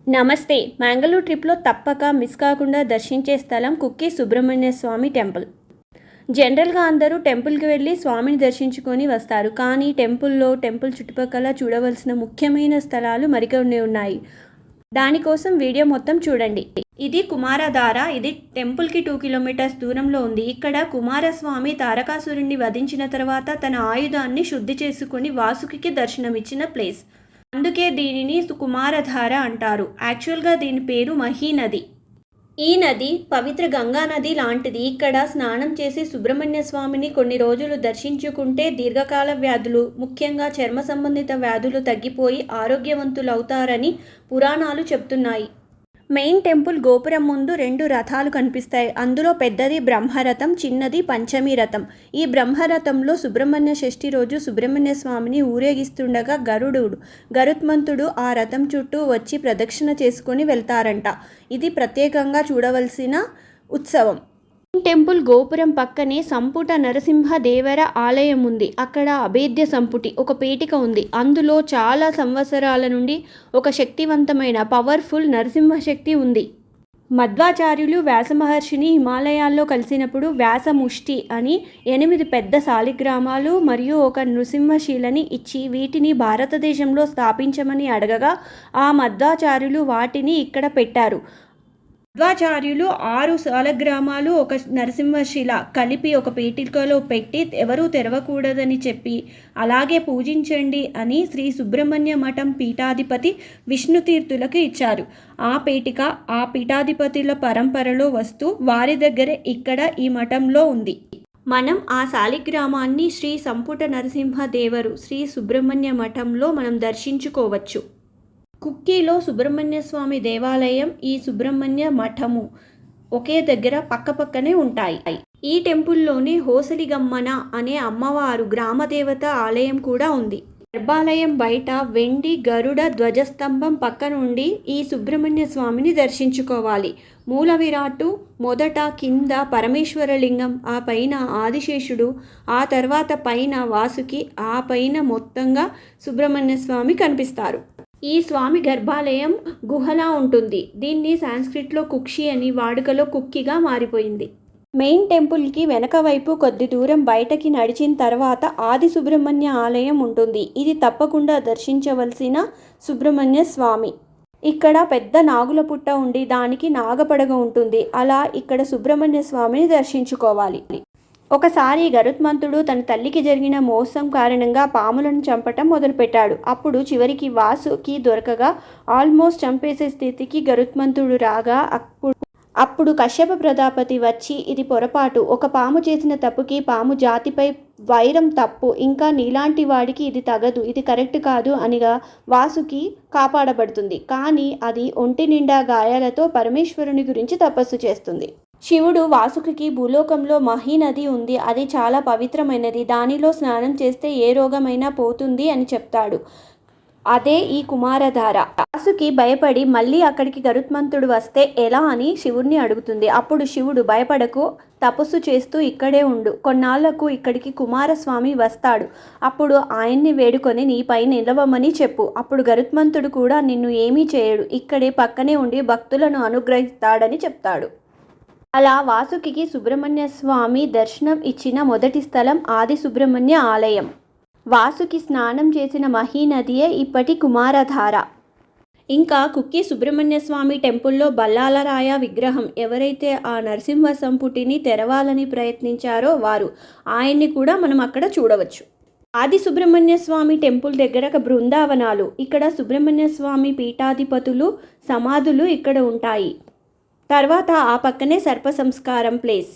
నమస్తే. మంగళూరు ట్రిప్లో తప్పక మిస్ కాకుండా దర్శించే స్థలం కుక్కి సుబ్రహ్మణ్య స్వామి టెంపుల్. జనరల్గా అందరూ టెంపుల్కి వెళ్ళి స్వామిని దర్శించుకొని వస్తారు. కానీ టెంపుల్ చుట్టుపక్కల చూడవలసిన ముఖ్యమైన స్థలాలు మరికొన్ని ఉన్నాయి. దానికోసం వీడియో మొత్తం చూడండి. ఇది కుమారధార. ఇది టెంపుల్కి 2 కిలోమీటర్స్ దూరంలో ఉంది. ఇక్కడ కుమారస్వామి తారకాసురుణ్ణి వధించిన తర్వాత తన ఆయుధాన్ని శుద్ధి చేసుకుని వాసుకి దర్శనమిచ్చిన ప్లేస్. అందుకే దీనిని కుమారధార అంటారు. యాక్చువల్గా దీని పేరు మహీ నది. ఈ నది పవిత్ర గంగా నది లాంటిది. ఇక్కడ స్నానం చేసి సుబ్రహ్మణ్య స్వామిని కొన్ని రోజులు దర్శించుకుంటే దీర్ఘకాల వ్యాధులు, ముఖ్యంగా చర్మ సంబంధిత వ్యాధులు తగ్గిపోయి ఆరోగ్యవంతులవుతారని పురాణాలు చెప్తున్నాయి. మెయిన్ టెంపుల్ గోపురం ముందు 2 రథాలు కనిపిస్తాయి. అందులో పెద్దది బ్రహ్మరథం, చిన్నది పంచమి రథం. ఈ బ్రహ్మరథంలో సుబ్రహ్మణ్య షష్ఠి రోజు సుబ్రహ్మణ్య స్వామిని ఊరేగిస్తుండగా గరుత్మంతుడు ఆ రథం చుట్టూ వచ్చి ప్రదక్షిణ చేసుకొని వెళ్తారంట. ఇది ప్రత్యేకంగా చూడవలసిన ఉత్సవం. టెంపుల్ గోపురం పక్కనే సంపుట నరసింహ దేవర ఆలయం ఉంది. అక్కడ అభేద్య సంపుటి ఒక పేటిక ఉంది. అందులో చాలా సంవత్సరాల నుండి ఒక శక్తివంతమైన పవర్ఫుల్ నరసింహ శక్తి ఉంది. మధ్వాచార్యులు వ్యాస మహర్షిని హిమాలయాల్లో కలిసినప్పుడు వ్యాసముష్టి అని 8 పెద్ద శాలిగ్రామాలు మరియు ఒక నృసింహశిలని ఇచ్చి వీటిని భారతదేశంలో స్థాపించమని అడగగా ఆ మధ్వాచార్యులు వాటిని ఇక్కడ పెట్టారు. మధ్వాచార్యులు 6 శాలగ్రామాలు ఒక నరసింహశిల కలిపి ఒక పేటికలో పెట్టి ఎవరూ తెరవకూడదని చెప్పి అలాగే పూజించండి అని శ్రీ సుబ్రహ్మణ్య మఠం పీఠాధిపతి విష్ణుతీర్థులకు ఇచ్చారు. ఆ పేటిక ఆ పీఠాధిపతుల పరంపరలో వస్తూ వారి దగ్గరే ఇక్కడ ఈ మఠంలో ఉంది. మనం ఆ శాలిగ్రామాన్ని శ్రీ సంపుట నరసింహ దేవరు శ్రీ సుబ్రహ్మణ్య మఠంలో మనం దర్శించుకోవచ్చు. కుక్కీలో సుబ్రహ్మణ్య స్వామి దేవాలయం, ఈ సుబ్రహ్మణ్య మఠము ఒకే దగ్గర పక్కపక్కనే ఉంటాయి. ఈ టెంపుల్లోనే హోసలిగమ్మన అనే అమ్మవారు గ్రామదేవత ఆలయం కూడా ఉంది. గర్భాలయం బయట వెండి గరుడ ధ్వజస్తంభం పక్క నుండి ఈ సుబ్రహ్మణ్య స్వామిని దర్శించుకోవాలి. మూల విరాట్టు మొదట, కింద పరమేశ్వరలింగం, ఆ పైన ఆదిశేషుడు, ఆ తర్వాత పైన వాసుకి, ఆ పైన మొత్తంగా సుబ్రహ్మణ్య స్వామి కనిపిస్తారు. ఈ స్వామి గర్భాలయం గుహలా ఉంటుంది. దీన్ని సాంస్క్రిట్లో కుక్షి అని, వాడుకలో కుక్కిగా మారిపోయింది. మెయిన్ టెంపుల్కి వెనక వైపు కొద్ది దూరం బయటకి నడిచిన తర్వాత ఆది సుబ్రహ్మణ్య ఆలయం ఉంటుంది. ఇది తప్పకుండా దర్శించవలసిన సుబ్రహ్మణ్య స్వామి. ఇక్కడ పెద్ద నాగుల పుట్ట ఉండి దానికి నాగపడగ ఉంటుంది. అలా ఇక్కడ సుబ్రహ్మణ్య స్వామిని దర్శించుకోవాలి. ఒకసారి గరుత్మంతుడు తన తల్లికి జరిగిన మోసం కారణంగా పాములను చంపటం మొదలుపెట్టాడు. అప్పుడు చివరికి వాసుకి దొరకగా ఆల్మోస్ట్ చంపేసే స్థితికి గరుత్మంతుడు రాగా అప్పుడు కశ్యప ప్రజాపతి వచ్చి ఇది పొరపాటు, ఒక పాము చేసిన తప్పుకి పాము జాతిపై వైరం తప్పు, ఇంకా నీలాంటి వాడికి ఇది తగదు, ఇది కరెక్ట్ కాదు అనిగా వాసుకి కాపాడబడుతుంది. కానీ అది ఒంటి నిండా గాయాలతో పరమేశ్వరుని గురించి తపస్సు చేస్తుంది. శివుడు వాసుకి భూలోకంలో మహీ నది ఉంది, అది చాలా పవిత్రమైనది, దానిలో స్నానం చేస్తే ఏ రోగమైనా పోతుంది అని చెప్తాడు. అదే ఈ కుమారధార. వాసుకి భయపడి మళ్ళీ అక్కడికి గరుత్మంతుడు వస్తే ఎలా అని శివుడిని అడుగుతుంది. అప్పుడు శివుడు భయపడకు, తపస్సు చేస్తూ ఇక్కడే ఉండు, కొన్నాళ్లకు ఇక్కడికి కుమారస్వామి వస్తాడు, అప్పుడు ఆయన్ని వేడుకొని నీపై నిలవమని చెప్పు, అప్పుడు గరుత్మంతుడు కూడా నిన్ను ఏమీ చేయడు, ఇక్కడే పక్కనే ఉండి భక్తులను అనుగ్రహిస్తాడని చెప్తాడు. అలా వాసుకి సుబ్రహ్మణ్య స్వామి దర్శనం ఇచ్చిన మొదటి స్థలం ఆది సుబ్రహ్మణ్య ఆలయం. వాసుకి స్నానం చేసిన మహీ నదియే ఇప్పటి కుమారధార. ఇంకా కుక్కి సుబ్రహ్మణ్య స్వామి టెంపుల్లో బల్లాలరాయ విగ్రహం ఎవరైతే ఆ నరసింహ సంపుటిని తెరవాలని ప్రయత్నించారో వారు, ఆయన్ని కూడా మనం అక్కడ చూడవచ్చు. ఆది సుబ్రహ్మణ్య స్వామి టెంపుల్ దగ్గర బృందావనాలు, ఇక్కడ సుబ్రహ్మణ్య స్వామి పీఠాధిపతులు సమాధులు ఇక్కడ ఉంటాయి. తర్వాత ఆ పక్కనే సర్ప సంస్కారం ప్లేస్.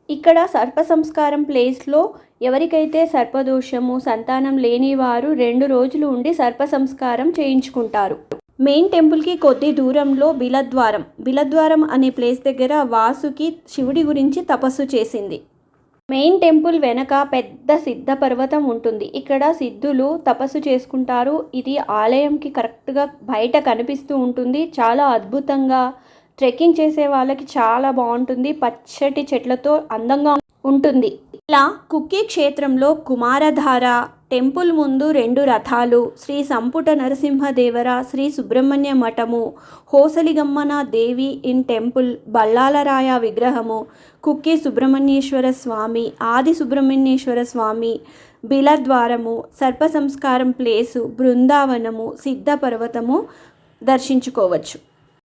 ఇక్కడ సర్ప సంస్కారం ప్లేస్లో ఎవరికైతే సర్పదోషము, సంతానం లేని వారు 2 రోజులు ఉండి సర్ప సంస్కారం చేయించుకుంటారు. మెయిన్ టెంపుల్కి కొద్ది దూరంలో బిలద్వారం అనే ప్లేస్ దగ్గర వాసుకి శివుడి గురించి తపస్సు చేసింది. మెయిన్ టెంపుల్ వెనక పెద్ద సిద్ధ పర్వతం ఉంటుంది. ఇక్కడ సిద్ధులు తపస్సు చేసుకుంటారు. ఇది ఆలయంకి కరెక్ట్గా బయట కనిపిస్తూ ఉంటుంది. చాలా అద్భుతంగా ట్రెక్కింగ్ చేసే వాళ్ళకి చాలా బాగుంటుంది. పచ్చటి చెట్లతో అందంగా ఉంటుంది. ఇలా కుక్కి క్షేత్రంలో కుమారధార, టెంపుల్ ముందు 2 రథాలు, శ్రీ సంపుట నరసింహదేవర, శ్రీ సుబ్రహ్మణ్య మఠము, హోసలిగమ్మన దేవి ఇన్ టెంపుల్, బల్లాలరాయ విగ్రహము, కుక్కి సుబ్రహ్మణ్యేశ్వర స్వామి, ఆది సుబ్రహ్మణ్యేశ్వర స్వామి, బిలద్వారము, సర్ప సంస్కారం ప్లేసు, బృందావనము, సిద్ధ పర్వతము దర్శించుకోవచ్చు.